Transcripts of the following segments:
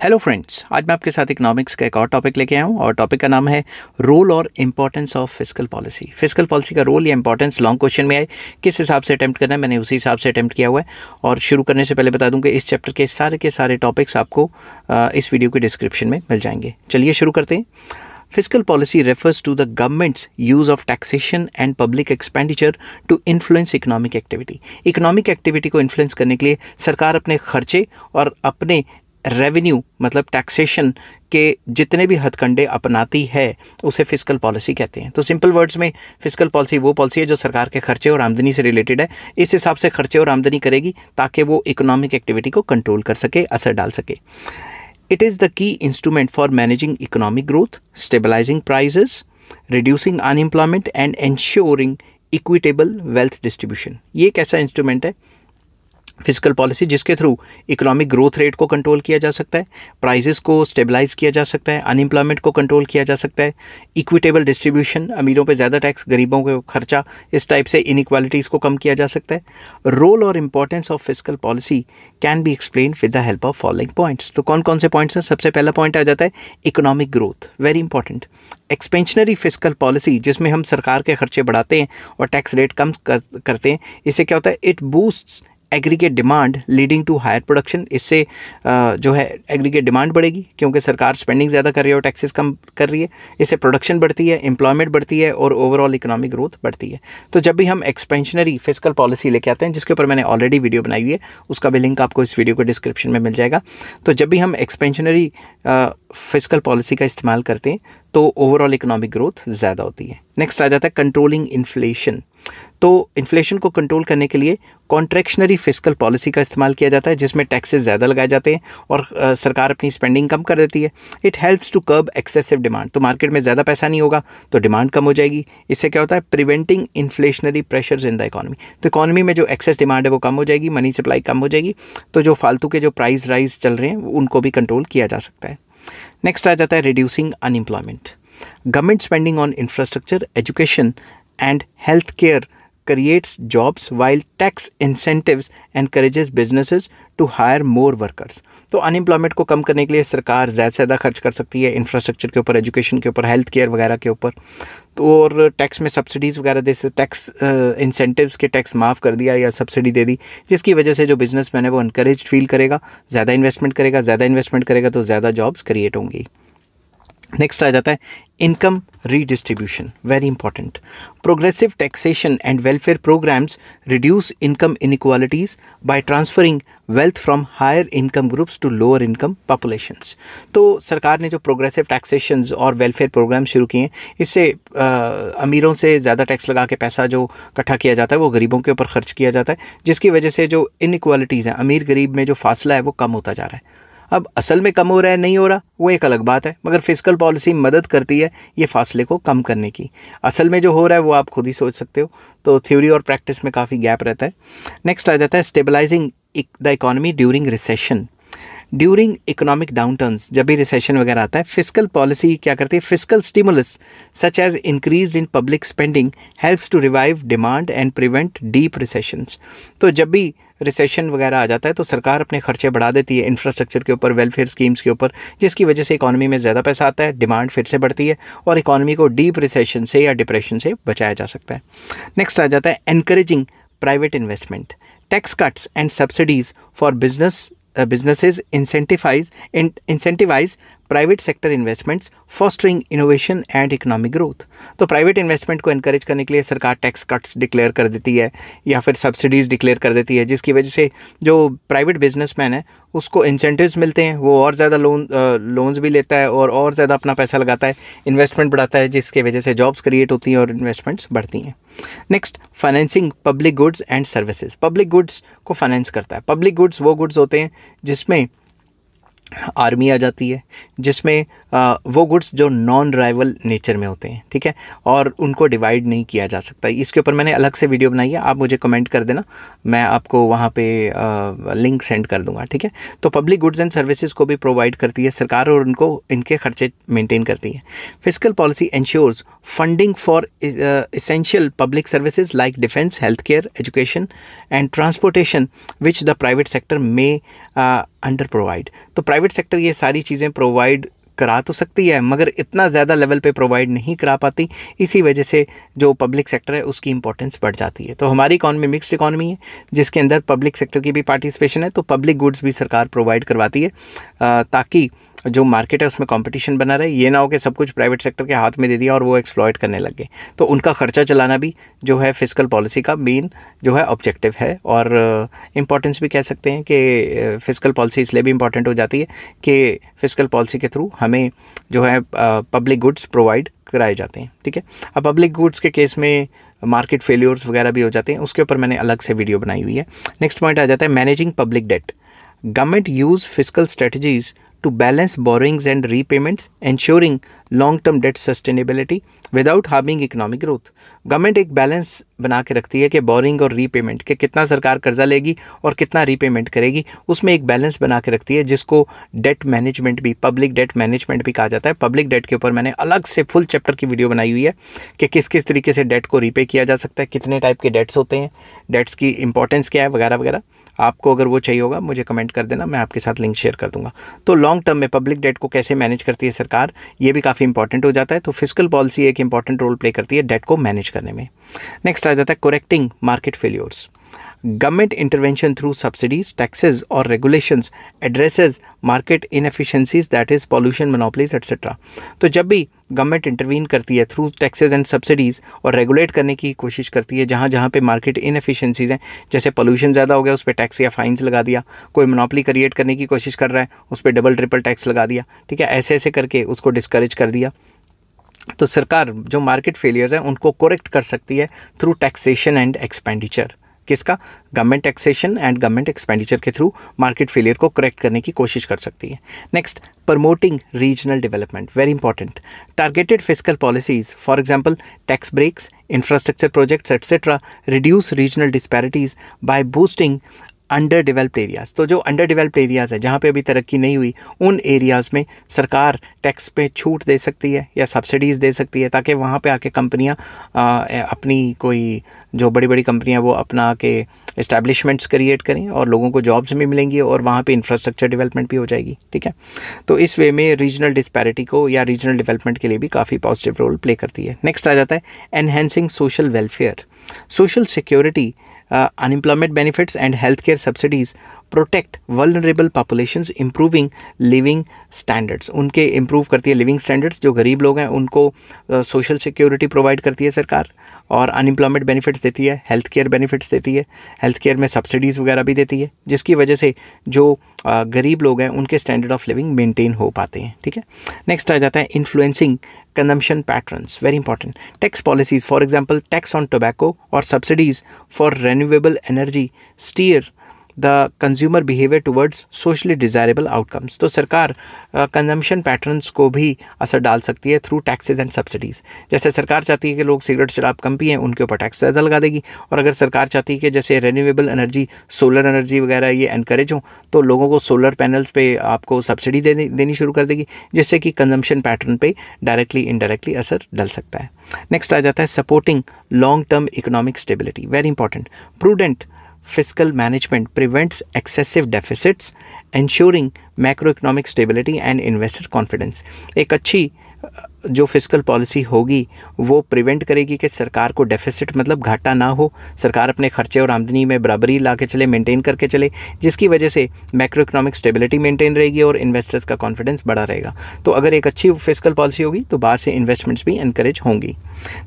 Hello friends, आज मैं आपके साथ इकोनॉमिक्स का एक और टॉपिक लेके आया हूँ और टॉपिक का नाम है रोल और importance of fiscal policy. Fiscal policy का रोल या इंपॉर्टेंस लॉन्ग क्वेश्चन में आए, किस हिसाब से अटेम्प्ट करना है मैंने उसी हिसाब से अटेम्प्ट किया हुआ है। और शुरू करने से पहले बता दूं कि इस चैप्टर के सारे टॉपिक्स आपको इस वीडियो के डिस्क्रिप्शन में मिल जाएंगे। चलिए शुरू करते हैं। Fiscal policy refers to the government's use of taxation and public expenditure to influence economic activity. Economic activity को influence करने के लिए सरकार अपने खर्चे और अपने रेवेन्यू मतलब टैक्सेशन के जितने भी हथकंडे अपनाती है उसे फिस्कल पॉलिसी कहते हैं। तो सिंपल वर्ड्स में फिस्कल पॉलिसी वो पॉलिसी है जो सरकार के खर्चे और आमदनी से रिलेटेड है। इस हिसाब से खर्चे और आमदनी करेगी ताकि वो इकोनॉमिक एक्टिविटी को कंट्रोल कर सके, असर डाल सके। It is the key instrument for managing economic growth, stabilizing prices, reducing unemployment and ensuring equitable wealth distribution. ये एक ऐसा इंस्ट्रूमेंट है फिजिकल पॉलिसी जिसके थ्रू इकोनॉमिक ग्रोथ रेट को कंट्रोल किया जा सकता है, प्राइजेस को स्टेबलाइज किया जा सकता है, अनएम्प्लॉयमेंट को कंट्रोल किया जा सकता है, इक्विटेबल डिस्ट्रीब्यूशन अमीरों पे ज़्यादा टैक्स, गरीबों को खर्चा, इस टाइप से इनइक्वालिटीज़ को कम किया जा सकता है। रोल और importance of physical policy can be explain with the help of following points. तो कौन कौन से पॉइंट्स हैं? सबसे पहला पॉइंट आ जाता है economic growth, very important. Expansionary physical policy जिसमें हम सरकार के खर्चे बढ़ाते हैं और टैक्स रेट कम करते हैं, इससे क्या होता है? It boosts aggregate demand leading to higher production. इससे जो है एग्रीगेट डिमांड बढ़ेगी क्योंकि सरकार स्पेंडिंग ज़्यादा कर रही है और टैक्सेस कम कर रही है। इससे प्रोडक्शन बढ़ती है, एम्प्लॉयमेंट बढ़ती है और ओवरऑल इकोनॉमिक ग्रोथ बढ़ती है। तो जब भी हम एक्सपेंशनरी फिजिकल पॉलिसी लेके आते हैं, जिसके ऊपर मैंने ऑलरेडी वीडियो बनाई हुई है, उसका भी लिंक आपको इस वीडियो के डिस्क्रिप्शन में मिल जाएगा। तो जब भी हम एक्सपेंशनरी फिजिकल पॉलिसी का इस्तेमाल करते हैं तो ओवरऑल इकोनॉमिक ग्रोथ ज़्यादा होती है। नेक्स्ट आ जाता है कंट्रोलिंग इन्फ्लेशन। तो इन्फ्लेशन को कंट्रोल करने के लिए कॉन्ट्रैक्शनरी फिजिकल पॉलिसी का इस्तेमाल किया जाता है जिसमें टैक्सेस ज़्यादा लगाए जाते हैं और सरकार अपनी स्पेंडिंग कम कर देती है। It helps to curb excessive demand. तो मार्केट में ज़्यादा पैसा नहीं होगा तो डिमांड कम हो जाएगी। इससे क्या होता है? Preventing inflationary pressures in the economy. तो इकोनॉमी में जो एक्सेस डिमांड है वो कम हो जाएगी, मनी सप्लाई कम हो जाएगी, तो जो फालतू के जो प्राइस राइज चल रहे हैं उनको भी कंट्रोल किया जा सकता है। नेक्स्ट आ जाता है reducing unemployment. Government spending on infrastructure, education and health care creates jobs while tax incentives encourages businesses to hire more workers. तो अनएम्प्लॉयमेंट को कम करने के लिए सरकार ज़्यादा से ज़्यादा खर्च कर सकती है इंफ्रास्ट्रक्चर के ऊपर, एजुकेशन के ऊपर, हेल्थ केयर वगैरह के ऊपर। तो और टैक्स में सब्सिडीज़ वगैरह दे से टैक्स इंसेंटिव्स के टैक्स माफ़ कर दिया या सब्सिडी दे दी, जिसकी वजह से जो बिजनेसमैन है वो इनकरेज फील करेगा, ज़्यादा इन्वेस्टमेंट करेगा तो ज़्यादा जॉब्स क्रिएट होंगी। नेक्स्ट आ जाता है income redistribution, very important. Progressive taxation and welfare programmes reduce income inequalities by transferring wealth from higher income groups to lower income populations. तो सरकार ने जो प्रोग्रेसिव टैक्सेशंस और वेलफेयर प्रोग्राम शुरू किए हैं, इससे अमीरों से ज़्यादा टैक्स लगा के पैसा जो इकट्ठा किया जाता है वो गरीबों के ऊपर खर्च किया जाता है, जिसकी वजह से जो इनइक्वालिटीज़ हैं, अमीर गरीब में जो फासला है वो कम होता जा रहा है। अब असल में कम हो रहा है नहीं हो रहा वो एक अलग बात है, मगर फिजिकल पॉलिसी मदद करती है ये फासले को कम करने की। असल में जो हो रहा है वो आप खुद ही सोच सकते हो। तो थ्योरी और प्रैक्टिस में काफ़ी गैप रहता है। नेक्स्ट आ जाता है stabilising the economy during recession. During economic downturns, जब भी रिसेशन वगैरह आता है, फिजिकल पॉलिसी क्या करती है? Physical stimulus such as increase in public spending helps to revive demand and prevent deep recessions. तो जब भी रिसेशन वगैरह आ जाता है तो सरकार अपने खर्चे बढ़ा देती है इंफ्रास्ट्रक्चर के ऊपर, वेलफेयर स्कीम्स के ऊपर, जिसकी वजह से इकोनॉमी में ज़्यादा पैसा आता है, डिमांड फिर से बढ़ती है और इकोनॉमी को डीप रिसेशन से या डिप्रेशन से बचाया जा सकता है। नेक्स्ट आ जाता है encouraging private investment. Tax cuts and subsidies for businesses incentivize private sector investments, fostering innovation and economic growth. तो प्राइवेट इन्वेस्टमेंट को एनकरेज करने के लिए सरकार टैक्स कट्स डिक्लेयर कर देती है या फिर सब्सिडीज़ डिक्लेयर कर देती है, जिसकी वजह से जो प्राइवेट बिजनेसमैन है उसको इंसेंटिव्स मिलते हैं, वो और ज़्यादा लोन्स भी लेता है और ज़्यादा अपना पैसा लगाता है, इन्वेस्टमेंट बढ़ाता है, जिसकी वजह से जॉब्स क्रिएट होती हैं और इन्वेस्टमेंट्स बढ़ती हैं। Next, financing public goods and services. Public goods को फाइनेंस करता है। पब्लिक गुड्स वो गुड्स होते हैं जिसमें आर्मी आ जाती है, जिसमें वो गुड्स जो नॉन राइवल नेचर में होते हैं, ठीक है, और उनको डिवाइड नहीं किया जा सकता। इसके ऊपर मैंने अलग से वीडियो बनाई है, आप मुझे कमेंट कर देना, मैं आपको वहाँ पे लिंक सेंड कर दूंगा, ठीक है। तो पब्लिक गुड्स एंड सर्विसेज को भी प्रोवाइड करती है सरकार और उनको इनके खर्चे मेंटेन करती है। Physical policy ensures funding for essential public services like defense, healthcare, education and transportation which the private sector may under provide. तो प्राइवेट सेक्टर ये सारी चीज़ें प्रोवाइड करा तो सकती है मगर इतना ज़्यादा लेवल पे प्रोवाइड नहीं करा पाती, इसी वजह से जो पब्लिक सेक्टर है उसकी इंपॉर्टेंस बढ़ जाती है। तो हमारी इकॉनमी मिक्स्ड इकॉनमी है जिसके अंदर पब्लिक सेक्टर की भी पार्टिसिपेशन है, तो पब्लिक गुड्स भी सरकार प्रोवाइड करवाती है ताकि जो मार्केट है उसमें कंपटीशन बना रहे। ये ना हो कि सब कुछ प्राइवेट सेक्टर के हाथ में दे दिया और वो एक्सप्लॉइट करने लग गए। तो उनका खर्चा चलाना भी जो है फिस्कल पॉलिसी का मेन जो है ऑब्जेक्टिव है। और इम्पॉर्टेंस भी कह सकते हैं कि फिस्कल पॉलिसी इसलिए भी इम्पॉर्टेंट हो जाती है कि फिस्कल पॉलिसी के थ्रू हमें जो है पब्लिक गुड्स प्रोवाइड कराए जाते हैं। ठीक है, अब पब्लिक गुड्स के केस में मार्केट फेल्योर्स वगैरह भी हो जाते हैं, उसके ऊपर मैंने अलग से वीडियो बनाई हुई है। नेक्स्ट पॉइंट आ जाता है managing public debt. Government use fiscal strategies to balance borrowings and repayments, ensuring long-term debt sustainability without harming economic growth। Government एक बैलेंस बना के रखती है कि बोरिंग और रीपेमेंट के कितना सरकार कर्जा लेगी और कितना रीपेमेंट करेगी, उसमें एक बैलेंस बना के रखती है जिसको डेट मैनेजमेंट भी, पब्लिक डेट मैनेजमेंट भी कहा जाता है। पब्लिक डेट के ऊपर मैंने अलग से फुल चैप्टर की वीडियो बनाई हुई है कि किस किस तरीके से डेट को रीपे किया जा सकता है, कितने टाइप के डेट्स होते हैं, डेट्स की इंपॉर्टेंस क्या है वगैरह वगैरह। आपको अगर वो चाहिए होगा मुझे कमेंट कर देना, मैं आपके साथ लिंक शेयर कर दूंगा। तो लॉन्ग टर्म में पब्लिक डेट को कैसे मैनेज करती है सरकार, ये भी काफ़ी इंपॉर्टेंट हो जाता है। तो फिस्कल पॉलिसी एक इंपॉर्टेंट रोल प्ले करती है डेट को मैनेज करने में। नेक्स्ट आ जाता है correcting market failures. Government intervention through subsidies, taxes or regulations addresses market inefficiencies, that is pollution, monopolies etc. तो जब भी गवर्नमेंट इंटरवीन करती है थ्रू टैक्सेस एंड सब्सिडीज़ और रेगुलेट करने की कोशिश करती है जहाँ जहाँ पे मार्केट इनएफिशिएंसीज हैं, जैसे पोल्यूशन ज़्यादा हो गया उस पर टैक्स या फाइन्स लगा दिया, कोई मोनोपोली क्रिएट करने की कोशिश कर रहा है उस पर डबल ट्रिपल टैक्स लगा दिया, ठीक है, ऐसे ऐसे करके उसको डिस्करेज कर दिया। तो सरकार जो मार्केट फेलियर्स हैं उनको करेक्ट कर सकती है थ्रू टैक्सेशन एंड एक्सपेंडिचर। किसका? Government taxation and government expenditure के थ्रू मार्केट फेलियर को करेक्ट करने की कोशिश कर सकती है। Next, promoting regional development, very important. Targeted fiscal policies, for example tax breaks, infrastructure projects etcetera reduce regional disparities by boosting under developed areas. तो जो अंडर डेवलप्ड एरियाज़ है जहाँ पे अभी तरक्की नहीं हुई, उन एरियाज़ में सरकार टैक्स पे छूट दे सकती है या सब्सिडीज़ दे सकती है ताकि वहाँ पे आके कंपनियाँ अपनी कोई जो बड़ी बड़ी कंपनियाँ वो अपना आके इस्टेब्लिशमेंट्स क्रिएट करें और लोगों को जॉब्स भी मिलेंगी और वहाँ पे इंफ्रास्ट्रक्चर डेवलपमेंट भी हो जाएगी। ठीक है, तो इस वे में रीजनल डिस्पैरिटी को या रीजनल डेवलपमेंट के लिए भी काफ़ी पॉजिटिव रोल प्ले करती है। नेक्स्ट आ जाता है enhancing social welfare. Social security, unemployment benefits and healthcare subsidies protect vulnerable populations, improving living standards। उनके improve करती है living standards, जो गरीब लोग हैं उनको social security provide करती है सरकार और unemployment benefits देती है, healthcare benefits देती है, healthcare में subsidies वगैरह भी देती है, जिसकी वजह से जो गरीब लोग हैं उनके standard of living maintain हो पाते हैं। ठीक है, नेक्स्ट आ जाता है influencing consumption patterns, very important. Tax policies, for example tax on tobacco or subsidies for renewable energy steer the consumer behavior towards socially desirable outcomes। तो सरकार कंजम्पशन पैटर्न्स को भी असर डाल सकती है थ्रू टैक्सेस एंड सब्सिडीज़। जैसे सरकार चाहती है कि लोग सिगरेट शराब कम पिएं, उनके ऊपर टैक्स ज़्यादा लगा देगी, और अगर सरकार चाहती है कि जैसे रिन्यूएबल एनर्जी, सोलर एनर्जी वगैरह ये एनकरेज हो, तो लोगों को सोलर पैनल्स पे आपको सब्सिडी देनी शुरू कर देगी, जिससे कि कंजम्पशन पैटर्न पे डायरेक्टली इनडायरेक्टली असर डल सकता है। नेक्स्ट आ जाता है supporting long term economic stability, very important. Prudent fiscal management prevents excessive deficits, ensuring macroeconomic stability and investor confidence। एक अच्छी जो फिस्कल पॉलिसी होगी वो प्रिवेंट करेगी कि सरकार को डेफिसिट मतलब घाटा ना हो, सरकार अपने खर्चे और आमदनी में बराबरी ला के चले, मेंटेन करके चले, जिसकी वजह से मैक्रो इकोनॉमिक स्टेबिलिटी मेंटेन रहेगी और इन्वेस्टर्स का कॉन्फिडेंस बढ़ा रहेगा। तो अगर एक अच्छी फिस्कल पॉलिसी होगी तो बाहर से इन्वेस्टमेंट्स भी एनकरेज होंगी।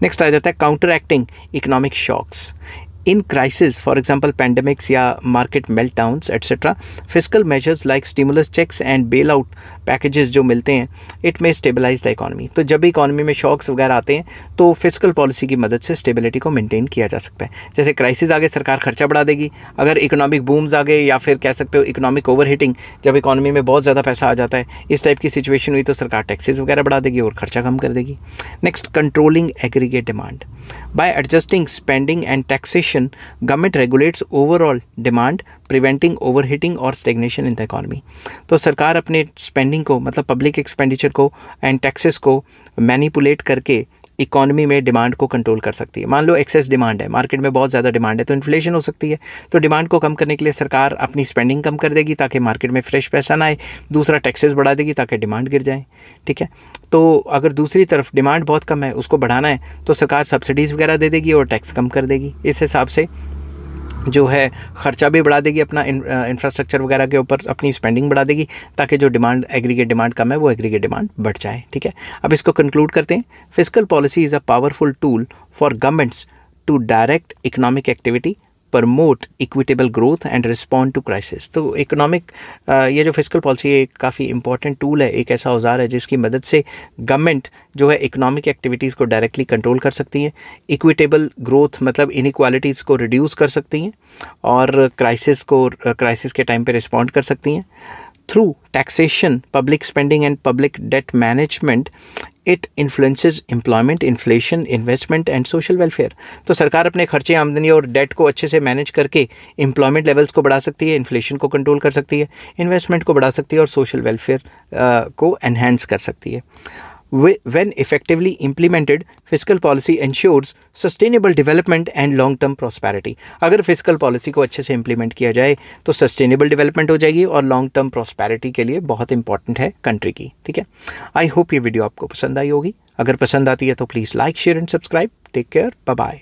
नेक्स्ट आ जाता है counteracting economic shocks. In crisis, for example pandemics या market meltdowns etc, fiscal measures like stimulus checks and bailout packages जो मिलते हैं, it may stabilize the economy। तो जब भी इकोनॉमी में शॉक्स वगैरह आते हैं तो फिस्कल पॉलिसी की मदद से स्टेबिलिटी को मेंटेन किया जा सकता है। जैसे क्राइसिस आ गए, सरकार खर्चा बढ़ा देगी, अगर इकोनॉमिक बूम्स आ गए या फिर कह सकते हो इकोनॉमिक ओवरहीटिंग, जब इकोनॉमी में बहुत ज़्यादा पैसा आ जाता है, इस टाइप की सिचुएशन हुई तो सरकार टैक्सेस वगैरह बढ़ा देगी और खर्चा कम कर देगी। Next, controlling aggregate demand. Bye adjusting spending and taxation government regulates overall demand, preventing overheating और स्टेगनेशन इन द इकोनॉमी। तो सरकार अपने स्पेंडिंग को मतलब पब्लिक एक्सपेंडिचर को एंड टैक्सेस को मैनिपुलेट करके इकोनॉमी में डिमांड को कंट्रोल कर सकती है। मान लो एक्सेस डिमांड है, मार्केट में बहुत ज़्यादा डिमांड है तो इन्फ्लेशन हो सकती है। तो डिमांड को कम करने के लिए सरकार अपनी स्पेंडिंग कम कर देगी ताकि मार्केट में फ्रेश पैसा ना आए। दूसरा, टैक्सेस बढ़ा देगी ताकि डिमांड गिर जाए। ठीक है, तो अगर दूसरी तरफ डिमांड बहुत कम है, उसको बढ़ाना है, तो सरकार सब्सिडीज़ वगैरह दे देगी और टैक्स कम कर देगी। इस हिसाब से जो है ख़र्चा भी बढ़ा देगी अपना इंफ्रास्ट्रक्चर वगैरह के ऊपर, अपनी स्पेंडिंग बढ़ा देगी ताकि जो डिमांड एग्रीगेट डिमांड कम है वो एग्रीगेट डिमांड बढ़ जाए। ठीक है, अब इसको कंक्लूड करते हैं। Fiscal policy is a powerful tool for governments to direct economic activity, promote equitable growth and respond to crisis. तो इकोनॉमिक ये जो फिस्कल पॉलिसी है काफ़ी इंपॉर्टेंट टूल है, एक ऐसा औजार है जिसकी मदद से गवर्नमेंट जो है इकोनॉमिक एक्टिविटीज़ को डायरेक्टली कंट्रोल कर सकती हैं, इक्विटेबल ग्रोथ मतलब इनइक्वालिटीज़ को रिड्यूस कर सकती हैं और क्राइसिस के टाइम पे रिस्पॉन्ड कर सकती हैं। Through taxation, public spending and public debt management it influences employment, inflation, investment and social welfare. तो सरकार अपने खर्चे, आमदनी और डेट को अच्छे से मैनेज करके एम्प्लॉयमेंट लेवल्स को बढ़ा सकती है, इन्फ्लेशन को कंट्रोल कर सकती है, इन्वेस्टमेंट को बढ़ा सकती है और सोशल वेलफेयर को एनहेंस कर सकती है। When effectively implemented, fiscal policy ensures sustainable development and long-term prosperity. अगर fiscal policy को अच्छे से implement किया जाए तो sustainable development हो जाएगी और long-term prosperity के लिए बहुत important है country की। ठीक है, I hope ये वीडियो आपको पसंद आई होगी। अगर पसंद आती है तो please like, share and subscribe. Take care, bye bye.